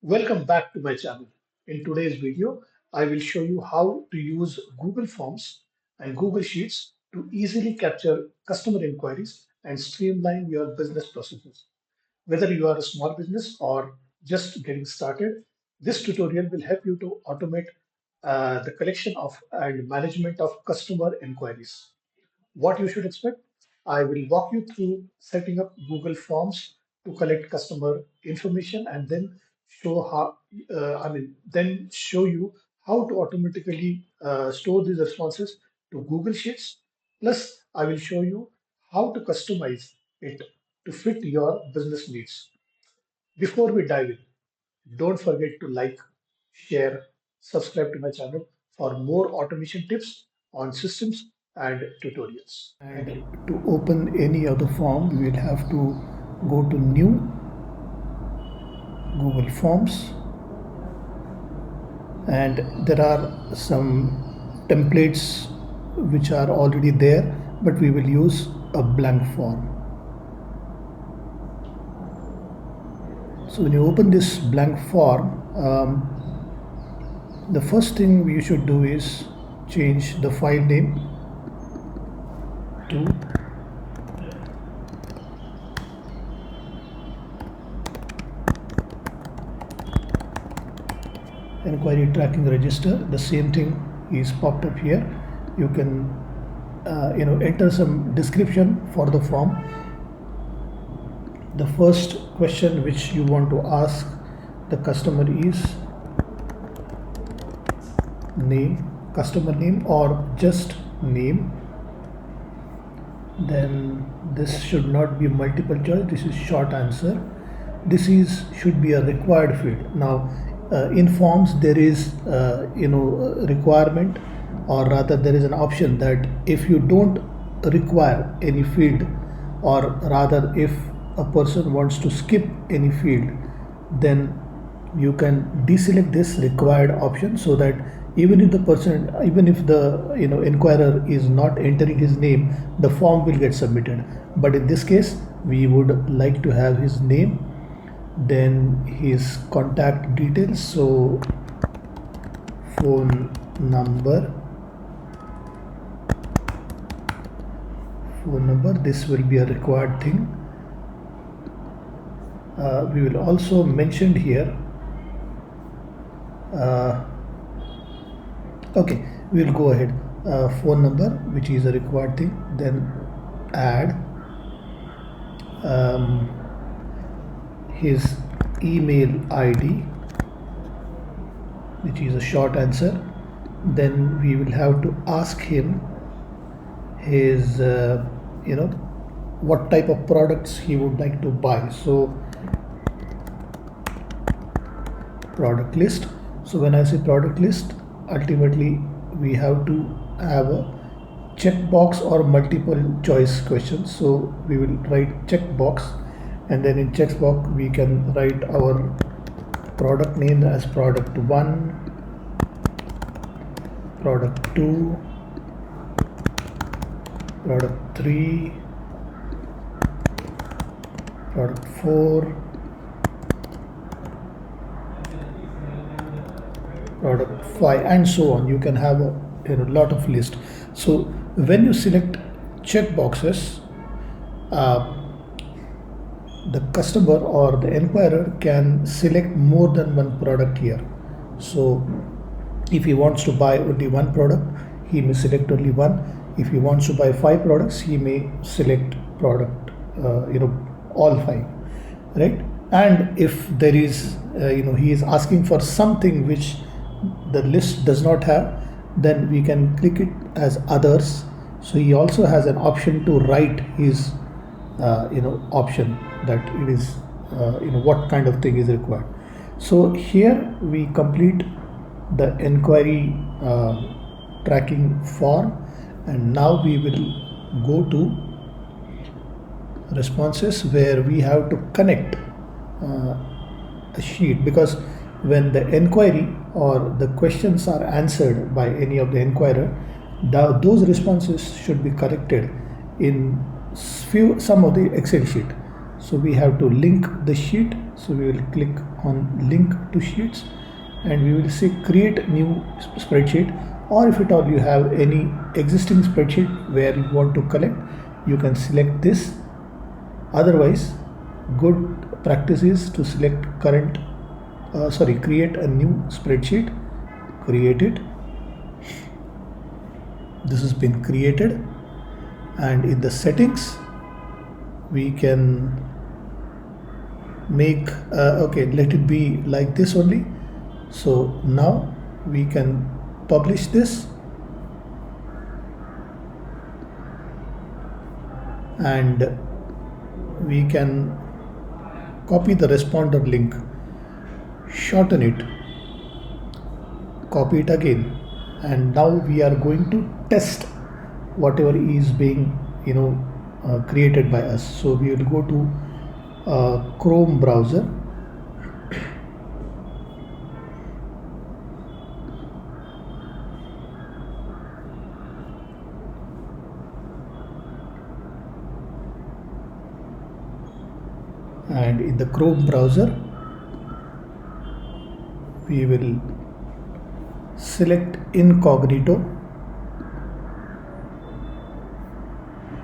Welcome back to my channel. In today's video, I will show you how to use Google Forms and Google Sheets to easily capture customer inquiries and streamline your business processes. Whether you are a small business or just getting started, this tutorial will help you to automate the collection of and management of customer inquiries. What you should expect? I will walk you through setting up Google Forms to collect customer information and then then show you how to automatically store these responses to Google Sheets. Plus, I will show you how to customize it to fit your business needs. Before we dive in, don't forget to like, share, subscribe to my channel for more automation tips on systems and tutorials. And to open any other form, we will have to go to New, Google Forms, and there are some templates which are already there, but we will use a blank form. So when you open this blank form, the first thing you should do is change the file name to inquiry tracking register. The same thing is popped up here. You can enter some description for the form. The first question which you want to ask the customer is name, customer name, or just name. Then this should not be multiple choice, this is short answer. This is should be a required field. Now in forms there is requirement, or rather there is an option that if you don't require any field, or rather if a person wants to skip any field, then you can deselect this required option, so that even if the inquirer is not entering his name, the form will get submitted. But in this case, we would like to have his name, then his contact details, so phone number, this will be a required thing. We will also mention here okay, we will go ahead. Phone number, which is a required thing, then add his email ID, which is a short answer. Then we will have to ask him his what type of products he would like to buy, so product list. So when I say product list, ultimately we have to have a checkbox or multiple choice questions. So we will write checkbox, and then in checkbox we can write our product name as product 1, product 2, product 3, product 4, product 5, and so on. You can have a lot of list. So when you select check boxes, the customer or the inquirer can select more than one product here. So if he wants to buy only one product, he may select only one. If he wants to buy 5 products, he may select product all 5, right? And if there is he is asking for something which the list does not have, then we can click it as others. So he also has an option to write his option that it is what kind of thing is required. So here we complete the inquiry tracking form, and now we will go to responses, where we have to connect a sheet, because when the inquiry or the questions are answered by any of the inquirer, those responses should be corrected in some of the Excel sheet. So we have to link the sheet So we will click on link to sheets and we will say create new spreadsheet, or if at all you have any existing spreadsheet where you want to collect, you can select this. Otherwise, good practice is to select create a new spreadsheet. Create it. This has been created, and in the settings we can make let it be like this only. So now we can publish this, and we can copy the responder link, shorten it, copy it again, and now we are going to test whatever is being created by us. So we will go to Chrome browser, and in the Chrome browser we will select incognito.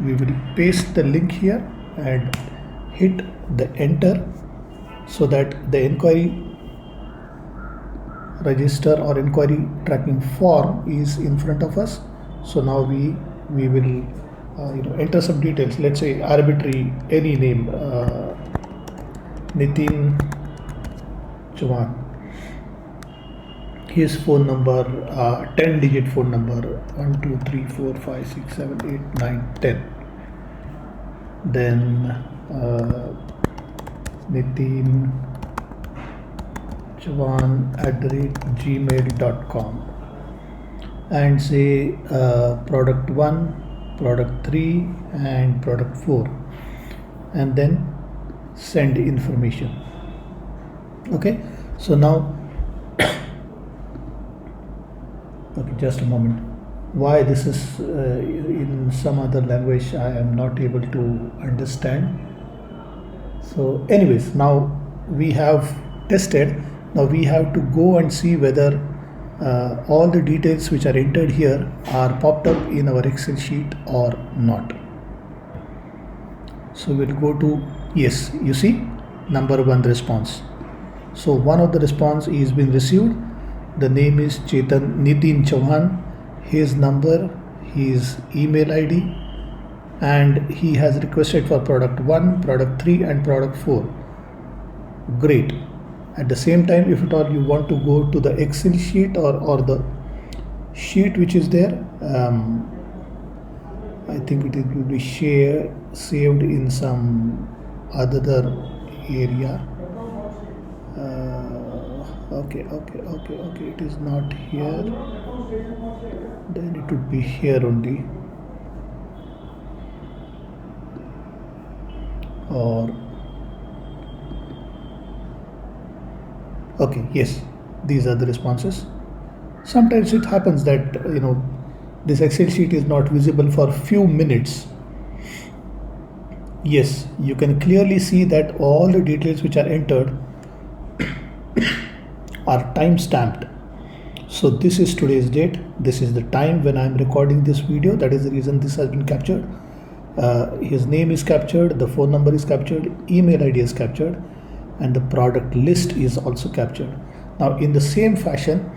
We will paste the link here and hit the enter, so that the inquiry register or inquiry tracking form is in front of us. So now we will enter some details. Let's say arbitrary any name, Nitin Chauhan. His phone number, 10-digit phone number, 1 2 3 4 5 6 7 8 9 10. Then Nitin Chauhan @gmail.com, and say product 1, product 3 and product 4, and then send information. Okay, so now okay, just a moment. Why this is in some other language I am not able to understand. So anyways, now we have tested. Now we have to go and see whether all the details which are entered here are popped up in our Excel sheet or not. So we'll go to, yes, you see number 1 response. So one of the response is been received. The name is Nitin Chauhan, his number, his email ID, and he has requested for product 1, product 3 and product 4. Great. At the same time, if at all you want to go to the Excel sheet or the sheet which is there, I think it will be saved in some other area. Okay, it is not here, then it would be here only, or okay, yes, these are the responses. Sometimes it happens that this Excel sheet is not visible for few minutes. Yes, you can clearly see that all the details which are entered are time stamped. So this is today's date, this is the time when I am recording this video. That is the reason this has been captured. His name is captured, the phone number is captured, email ID is captured, and the product list is also captured. Now in the same fashion,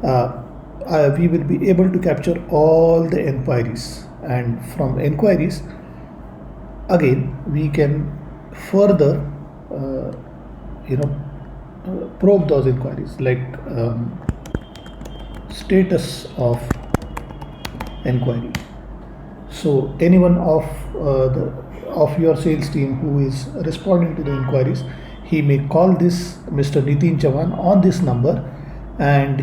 we will be able to capture all the inquiries, and from inquiries again we can further probe those inquiries, like status of inquiry. So anyone of your sales team who is responding to the inquiries, he may call this Mr. Nitin Chauhan on this number, and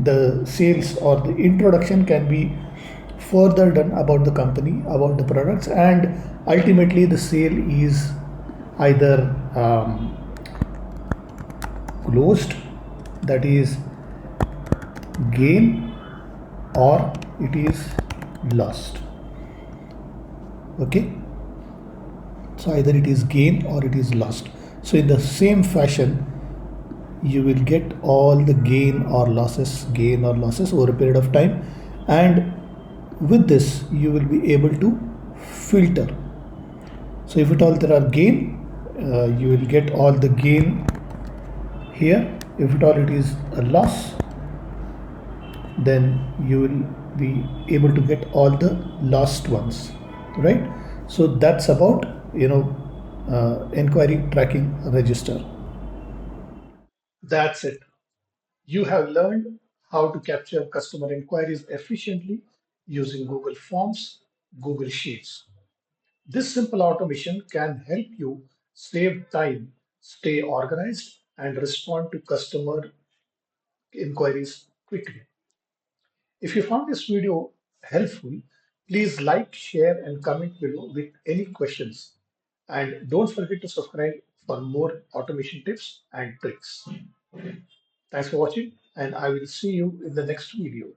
the sales or the introduction can be further done about the company, about the products, and ultimately the sale is either closed, that is gain, or it is lost. Okay, So either it is gain or it is lost. So in the same fashion, you will get all the gain or losses over a period of time, and with this you will be able to filter. So if at all there are gain, you will get all the gain here. If at all it is a loss, then you will be able to get all the lost ones, right? So that's about inquiry tracking register. That's it. You have learned how to capture customer inquiries efficiently using Google Forms, Google Sheets. This simple automation can help you save time, stay organized, and respond to customer inquiries quickly. If you found this video helpful, please like, share, and comment below with any questions. And don't forget to subscribe for more automation tips and tricks. Thanks for watching, and I will see you in the next video.